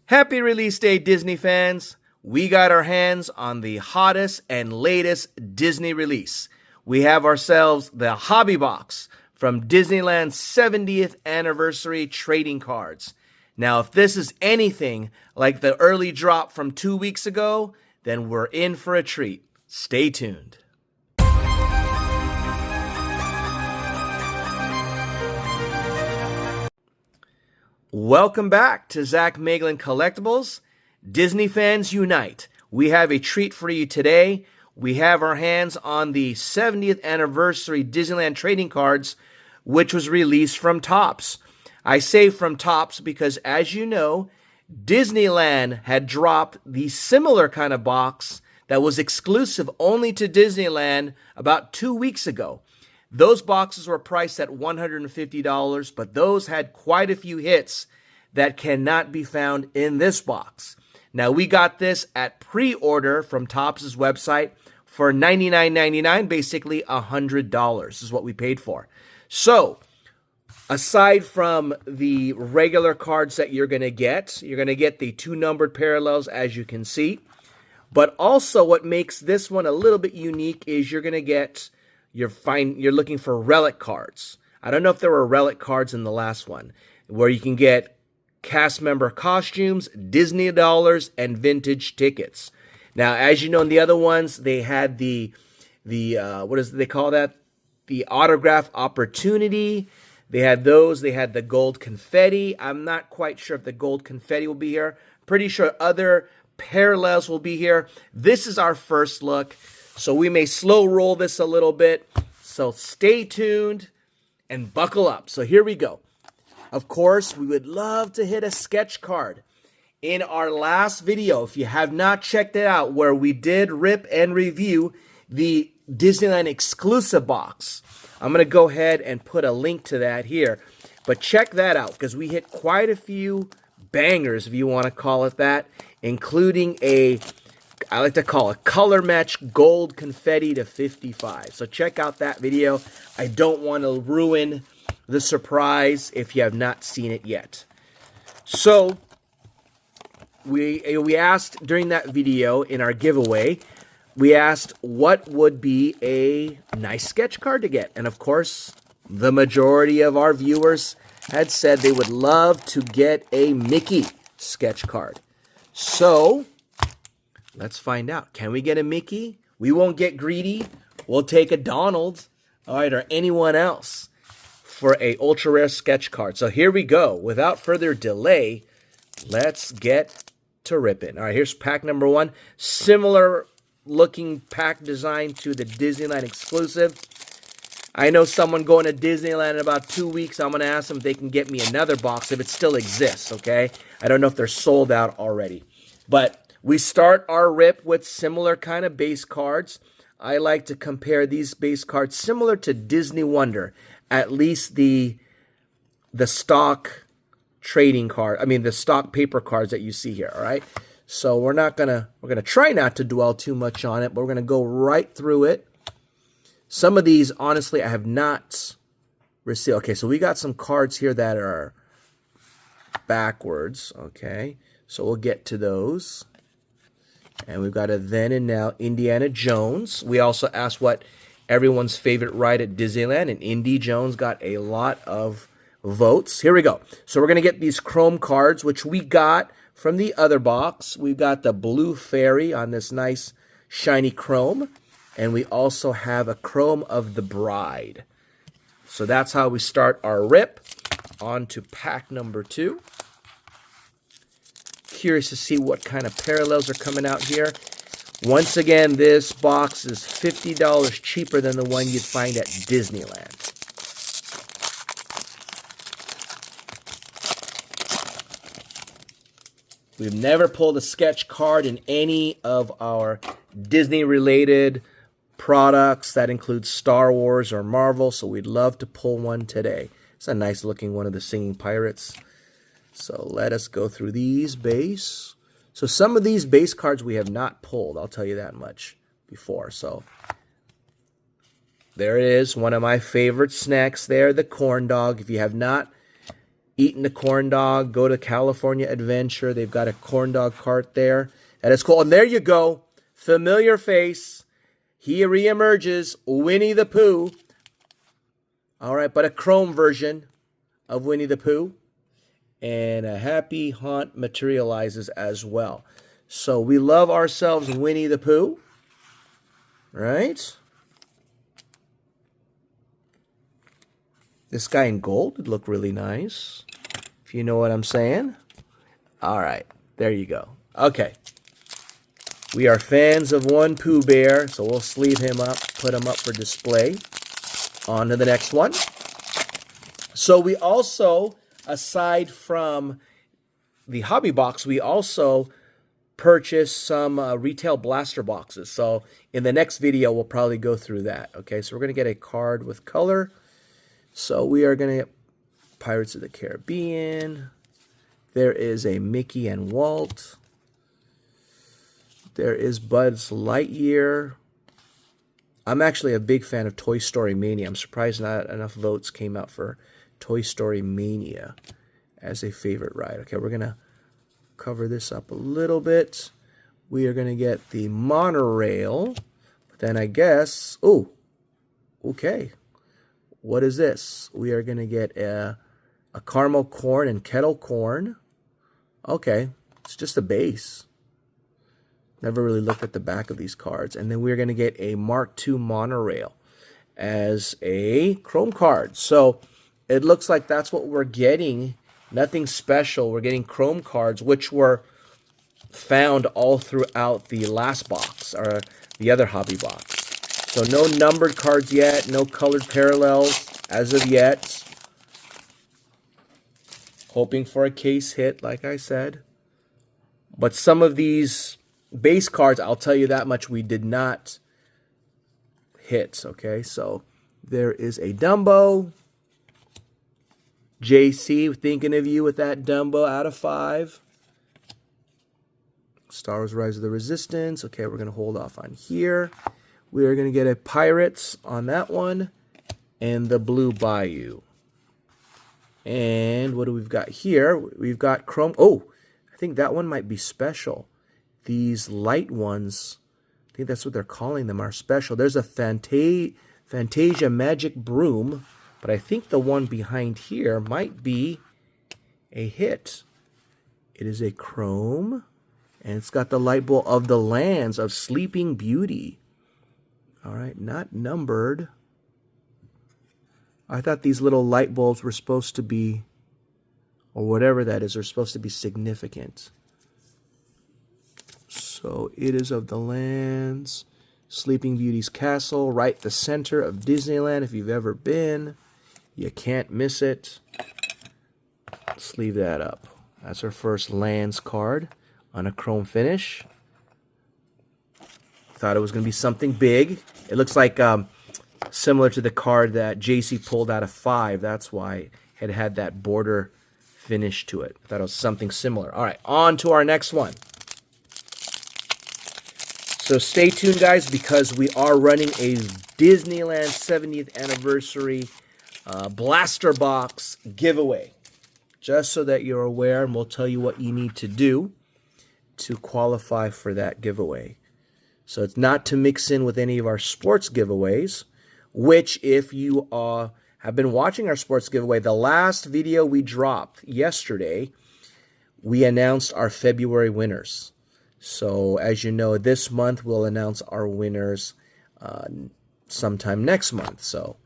Happy release day, Disney fans! We got our hands on the hottest and latest Disney release. We have ourselves the Hobby Box from Disneyland 70th Anniversary Trading Cards. Now, if this is anything like the early drop from 2 weeks ago, then we're in for a treat. Stay tuned. Welcome back to Zach Meglin Collectibles. Disney fans unite. We have a treat for you today. We have our hands on the 70th Anniversary Disneyland Trading Cards, which was released from Topps. I say from Topps because, as you know, Disneyland had dropped the similar kind of box that was exclusive only to Disneyland about 2 weeks ago. Those boxes were priced at $150, but those had quite a few hits that cannot be found in this box. Now, we got this at pre-order from Topps' website for $99.99, basically $100 is what we paid for. So, aside from the regular cards that you're going to get the 2 numbered parallels, as you can see. But also what makes this one a little bit unique is you're going to get you're looking for relic cards. I don't know if there were relic cards in the last one, where you can get cast member costumes, Disney dollars, and vintage tickets. Now, as you know, in the other ones, they had the what do they call that? The autograph opportunity. They had those. They had the gold confetti. I'm not quite sure if the gold confetti will be here. Pretty sure other parallels will be here. This is our first look. So we may slow roll this a little bit. So stay tuned and buckle up. So here we go. Of course, we would love to hit a sketch card. In our last video, if you have not checked it out, where we did rip and review the Disneyland Exclusive box, I'm going to go ahead and put a link to that here. But check that out, because we hit quite a few bangers, if you want to call it that, including I like to call it color match gold confetti to 55. So check out that video. I don't want to ruin the surprise if you have not seen it yet. So we asked during that video in our giveaway, we asked what would be a nice sketch card to get. And of course, the majority of our viewers had said they would love to get a Mickey sketch card. So let's find out. Can we get a Mickey? We won't get greedy. We'll take a Donald, all right, or anyone else for a ultra rare sketch card. So here we go. Without further delay, let's get to ripping. All right, here's pack number 1. Similar looking pack design to the Disneyland Exclusive. I know someone going to Disneyland in about 2 weeks. I'm going to ask them if they can get me another box if it still exists, okay? I don't know if they're sold out already. But we start our rip with similar kind of base cards. I like to compare these base cards similar to Disney Wonder, at least the stock trading card. I mean, the stock paper cards that you see here, all right? So we're gonna try not to dwell too much on it, but we're gonna go right through it. Some of these, honestly, I have not received. Okay, so we got some cards here that are backwards, okay? So we'll get to those. And we've got a Then and Now Indiana Jones. We also asked what everyone's favorite ride at Disneyland, and Indy Jones got a lot of votes. Here we go. So we're going to get these chrome cards, which we got from the other box. We've got the Blue Fairy on this nice shiny chrome. And we also have a chrome of the Bride. So that's how we start our rip. On to pack number 2. Curious to see what kind of parallels are coming out here. Once again, this box is $50 cheaper than the one you'd find at Disneyland. We've never pulled a sketch card in any of our Disney-related products. That includes Star Wars or Marvel, so we'd love to pull one today. It's a nice looking one of the Singing Pirates. So let us go through these base. So some of these base cards we have not pulled, I'll tell you that much before. So there it is, one of my favorite snacks there, the corn dog. If you have not eating the corn dog, go to California Adventure. They've got a corn dog cart there. That is cool. And there you go. Familiar face. He reemerges. Winnie the Pooh. All right, but a chrome version of Winnie the Pooh. And a happy haunt materializes as well. So we love ourselves Winnie the Pooh. Right? This guy in gold would look really nice, if you know what I'm saying. All right, there you go. Okay. We are fans of one Pooh Bear, so we'll sleeve him up, put him up for display. On to the next one. So we also, aside from the hobby box, we also purchased some retail blaster boxes. So in the next video, we'll probably go through that. Okay, so we're going to get a card with color. So we are going to get Pirates of the Caribbean. There is a Mickey and Walt. There is Buzz Lightyear. I'm actually a big fan of Toy Story Mania. I'm surprised not enough votes came out for Toy Story Mania as a favorite ride. Okay, we're going to cover this up a little bit. We are going to get the monorail. But then I guess, oh, okay. What is this? We are going to get a caramel corn and kettle corn. Okay, it's just a base. Never really looked at the back of these cards. And then we're going to get a Mark II monorail as a chrome card. So it looks like that's what we're getting. Nothing special. We're getting chrome cards, which were found all throughout the last box, or the other hobby box. So no numbered cards yet, no colored parallels as of yet. Hoping for a case hit, like I said. But some of these base cards, I'll tell you that much, we did not hit. Okay, so there is a Dumbo. JC, thinking of you with that Dumbo out of 5. Star Wars Rise of the Resistance. Okay, we're going to hold off on here. We are going to get a Pirates on that one. And the Blue Bayou. And what do we've got here? We've got Chrome. Oh, I think that one might be special. These light ones, I think that's what they're calling them, are special. There's a Fantasia Magic Broom. But I think the one behind here might be a hit. It is a chrome. And it's got the light bulb of the lands of Sleeping Beauty. All right, not numbered. I thought these little light bulbs were supposed to be, or whatever that is, are supposed to be significant. So it is of the lands, Sleeping Beauty's castle, right the center of Disneyland. If you've ever been, you can't miss it. Let's leave that up. That's our first lands card on a chrome finish. Thought it was going to be something big. It looks like similar to the card that JC pulled out of 5. That's why it had that border finish to it. Thought it was something similar. All right, on to our next one. So stay tuned, guys, because we are running a Disneyland 70th anniversary blaster box giveaway. Just so that you're aware, and we'll tell you what you need to do to qualify for that giveaway. So it's not to mix in with any of our sports giveaways, which if you have been watching our sports giveaway, the last video we dropped yesterday, we announced our February winners. So as you know, this month we'll announce our winners sometime next month. So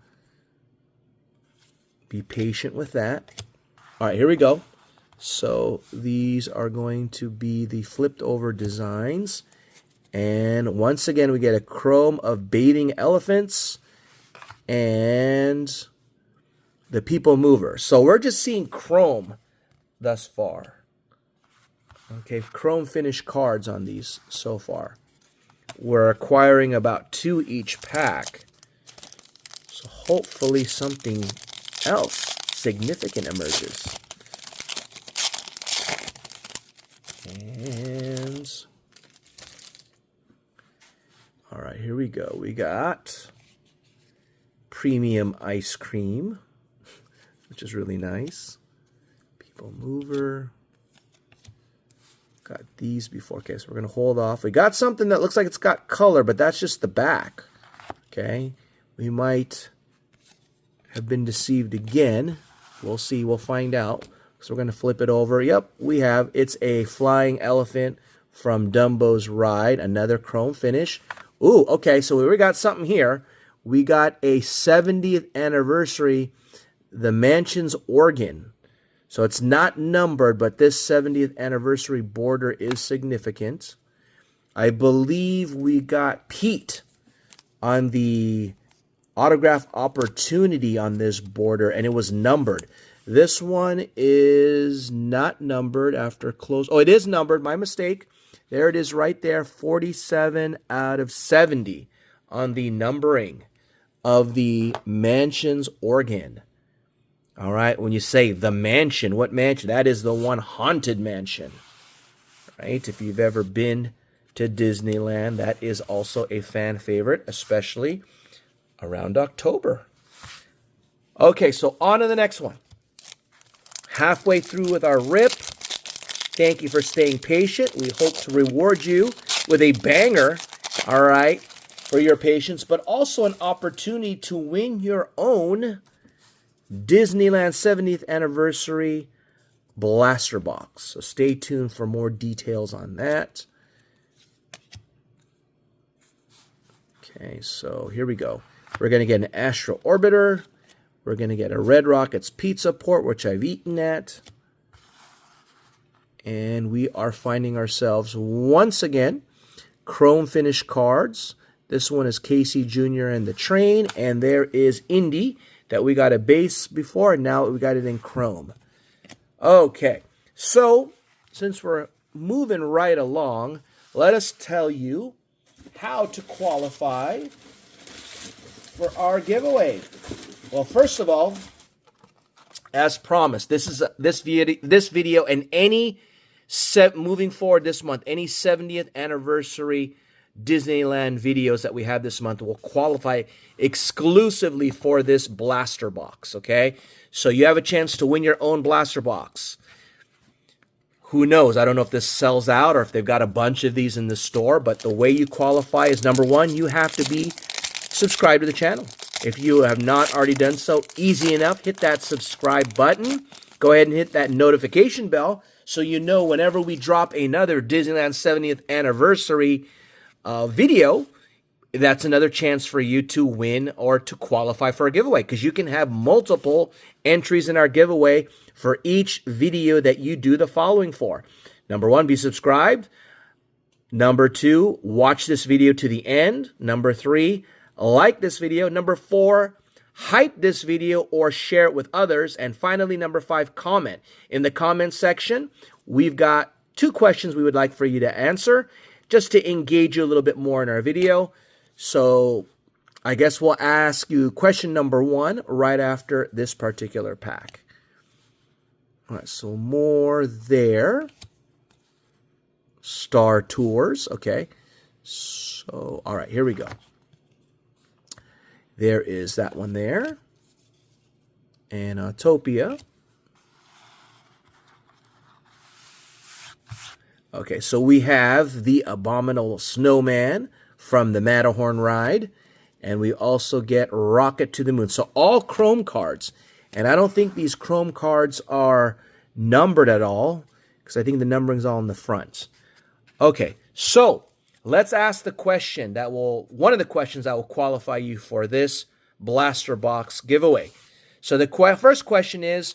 be patient with that. All right, here we go. So these are going to be the flipped over designs. And once again, we get a chrome of bathing elephants and the People Mover. So we're just seeing chrome thus far. Okay, chrome finish cards on these so far. We're acquiring about 2 each pack. So hopefully something else significant emerges. And all right, here we go. We got premium ice cream, which is really nice. People mover. Got these before. Okay, so we're going to hold off. We got something that looks like it's got color, but that's just the back. Okay, we might have been deceived again. We'll see. We'll find out. So we're going to flip it over. Yep, we have. It's a flying elephant from Dumbo's Ride. Another chrome finish. Ooh, okay, so we got something here. We got a 70th anniversary, the Mansion's organ. So it's not numbered, but this 70th anniversary border is significant. I believe we got Pete on the autograph opportunity on this border, and it was numbered. This one is not numbered after close. Oh, it is numbered. My mistake. There it is right there, 47 out of 70 on the numbering of the Mansion's organ. All right, when you say the mansion, what mansion? That is the one haunted mansion, right? If you've ever been to Disneyland, that is also a fan favorite, especially around October. Okay, so on to the next one. Halfway through with our rip. Thank you for staying patient. We hope to reward you with a banger, all right, for your patience, but also an opportunity to win your own Disneyland 70th Anniversary Blaster Box. So stay tuned for more details on that. Okay, so here we go. We're going to get an Astro Orbiter. We're going to get a Red Rockets Pizza Port, which I've eaten at. And we are finding ourselves, once again, chrome finish cards. This one is Casey Jr. and the Train. And there is Indy that we got a base before, and now we got it in chrome. Okay, so since we're moving right along, let us tell you how to qualify for our giveaway. Well, first of all, as promised, this video and any moving forward this month, any 70th anniversary Disneyland videos that we have this month will qualify exclusively for this blaster box, okay? So you have a chance to win your own blaster box. Who knows? I don't know if this sells out or if they've got a bunch of these in the store, but the way you qualify is, number one, you have to be subscribed to the channel. If you have not already done so, easy enough, hit that subscribe button. Go ahead and hit that notification bell so you know whenever we drop another Disneyland 70th anniversary video, that's another chance for you to win or to qualify for a giveaway, because you can have multiple entries in our giveaway for each video that you do the following for. Number one, be subscribed. Number two, watch this video to the end. Number three, like this video. Number four, hype this video or share it with others. And finally, number five, comment. In the comment section, we've got 2 questions we would like for you to answer, just to engage you a little bit more in our video. So I guess we'll ask you question number 1 right after this particular pack. All right, so more there. Star Tours, okay. So, all right, here we go. There is that one there. And Autopia. Okay, so we have the Abominable Snowman from the Matterhorn ride. And we also get Rocket to the Moon. So all chrome cards. And I don't think these chrome cards are numbered at all, because I think the numbering's all in the front. Okay, so let's ask the question that will, one of the questions that will qualify you for this blaster box giveaway. So the first question is,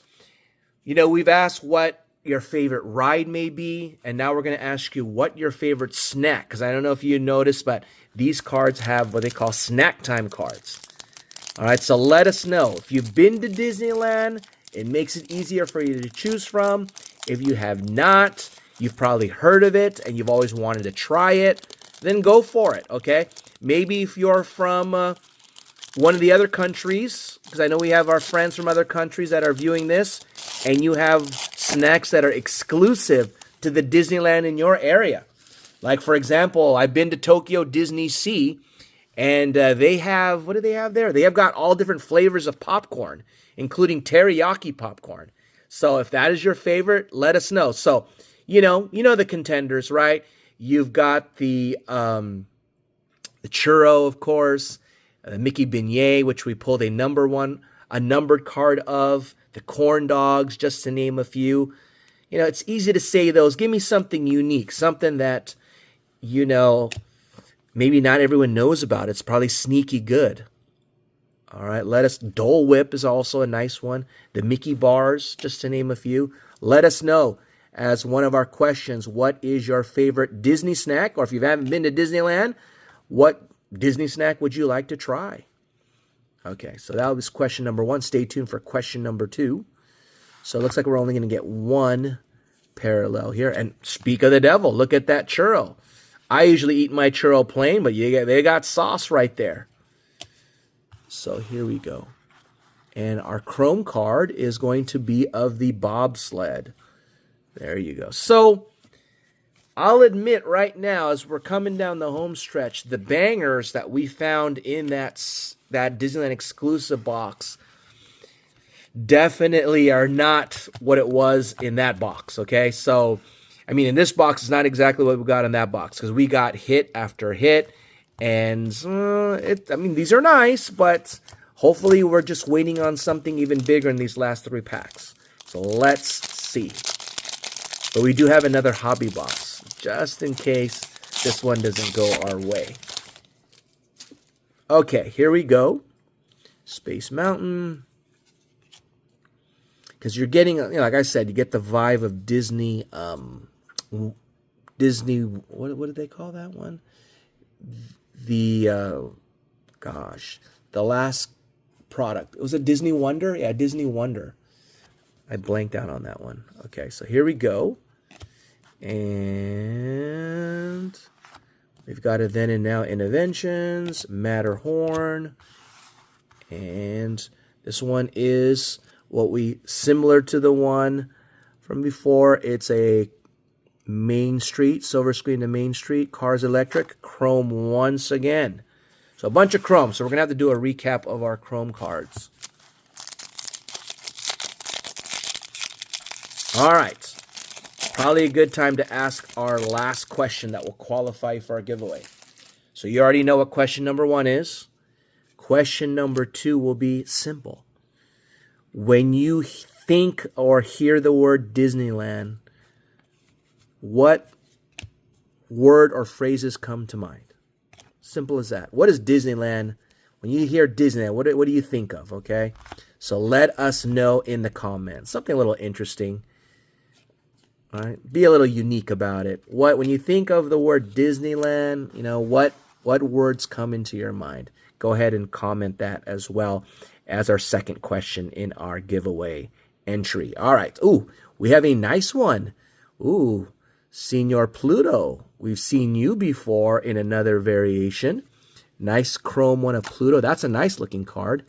you know, we've asked what your favorite ride may be, and now we're going to ask you what your favorite snack, because I don't know if you noticed, but these cards have what they call snack time cards. All right, so let us know. If you've been to Disneyland, it makes it easier for you to choose from. If you have not, you've probably heard of it and you've always wanted to try it, then go for it, okay? Maybe if you're from one of the other countries, because I know we have our friends from other countries that are viewing this, and you have snacks that are exclusive to the Disneyland in your area. Like, for example, I've been to Tokyo Disney Sea, and they have, what do they have there? They have got all different flavors of popcorn, including teriyaki popcorn. So if that is your favorite, let us know. So, you know the contenders, right? You've got the churro, of course, the Mickey beignet, which we pulled a numbered card of, the corn dogs, just to name a few. It's easy to say those. Give me something unique, something that, maybe not everyone knows about. It's probably sneaky good. All right, Dole Whip is also a nice one. The Mickey bars, just to name a few. Let us know as one of our questions, what is your favorite Disney snack? Or if you haven't been to Disneyland, what Disney snack would you like to try? Okay, so that was question number 1. Stay tuned for question number 2. So it looks like we're only going to get one parallel here. And speak of the devil, look at that churro. I usually eat my churro plain, but they got sauce right there. So here we go. And our chrome card is going to be of the bobsled. There you go. So I'll admit right now, as we're coming down the home stretch, the bangers that we found in that Disneyland exclusive box definitely are not what it was in that box, okay? So, I mean, in this box, it's not exactly what we got in that box, because we got hit after hit, and these are nice, but hopefully we're just waiting on something even bigger in these last 3 packs. So let's see. But we do have another hobby box, just in case this one doesn't go our way. Okay, here we go. Space Mountain. Because you're getting, like I said, you get the vibe of Disney, what did they call that one? The last product. It was a Disney Wonder? Yeah, Disney Wonder. I blanked out on that one. Okay, so here we go. And we've got a Then and Now Interventions, Matterhorn, and this one is similar to the one from before. It's a Main Street, silver screen to Main Street, Cars Electric, chrome once again. So a bunch of chrome. So we're going to have to do a recap of our chrome cards. All right. Probably a good time to ask our last question that will qualify for our giveaway. So you already know what question number 1 is. Question number 2 will be simple. When you think or hear the word Disneyland, what word or phrases come to mind? Simple as that. What is Disneyland? When you hear Disneyland, what do you think of, okay? So let us know in the comments. Something a little interesting. All right? Be a little unique about it. When you think of the word Disneyland, what words come into your mind? Go ahead and comment that as well as our second question in our giveaway entry. All right. Ooh, we have a nice one. Ooh, Senor Pluto. We've seen you before in another variation. Nice chrome one of Pluto. That's a nice looking card.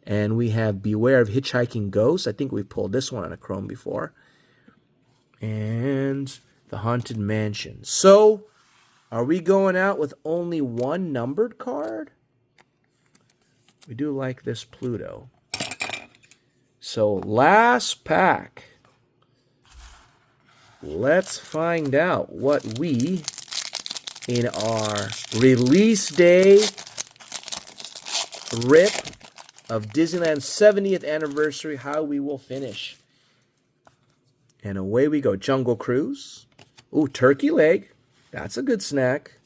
And we have Beware of Hitchhiking Ghosts. I think we pulled this one on a chrome before. And the Haunted Mansion. So, are we going out with only one numbered card? We do like this Pluto. So, last pack. Let's find out what we, in our release day rip of Disneyland's 70th anniversary, how we will finish. And away we go. Jungle Cruise. Ooh, turkey leg. That's a good snack.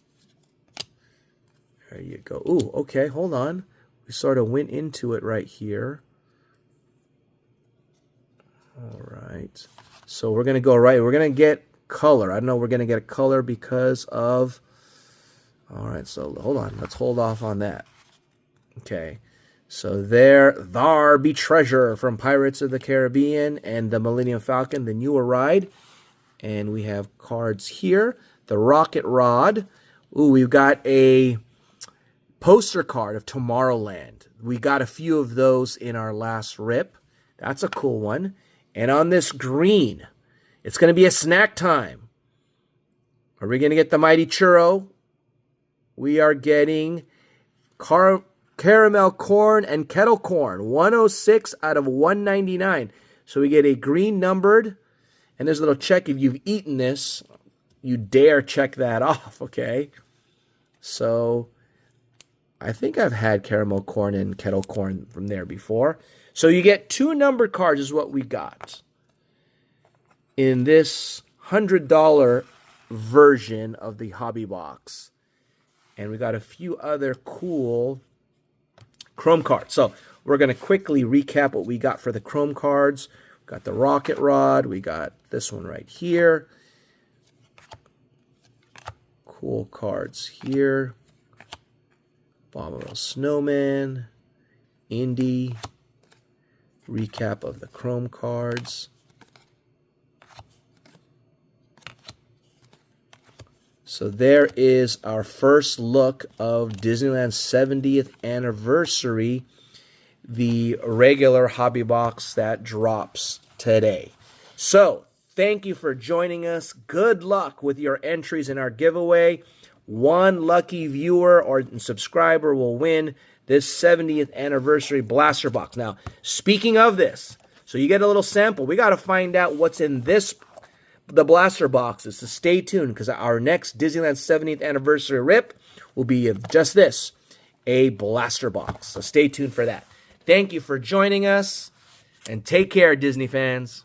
There you go. Ooh, okay, hold on. We sort of went into it right here. All right. So we're going to go right. We're going to get color. I know we're going to get a color because of... All right, so hold on. Let's hold off on that. Okay. So there be treasure from Pirates of the Caribbean and the Millennium Falcon, the newer ride. And we have cards here. The Rocket Rod. Ooh, we've got a poster card of Tomorrowland. We got a few of those in our last rip. That's a cool one. And on this green, it's going to be a snack time. Are we going to get the Mighty Churro? We are getting caramel corn and kettle corn. 106 out of 199. So we get a green numbered, and there's a little check if you've eaten this. You dare check that off, okay? So I think I've had caramel corn and kettle corn from there before. So you get 2 numbered cards is what we got in this $100 version of the hobby box. And we got a few other cool chrome cards. So we're going to quickly recap what we got for the chrome cards. We got the rocket rod. We got this one right here. Cool cards here. Abominable Snowman. Indy. Recap of the chrome cards. So there is our first look of Disneyland 70th Anniversary, the regular hobby box that drops today. So thank you for joining us. Good luck with your entries in our giveaway. One lucky viewer or subscriber will win this 70th Anniversary Blaster Box. Now, speaking of this, so you get a little sample. We got to find out what's in the blaster boxes. So stay tuned, because our next Disneyland 70th Anniversary rip will be of just this, a blaster box. So stay tuned for that. Thank you for joining us, and take care, Disney fans.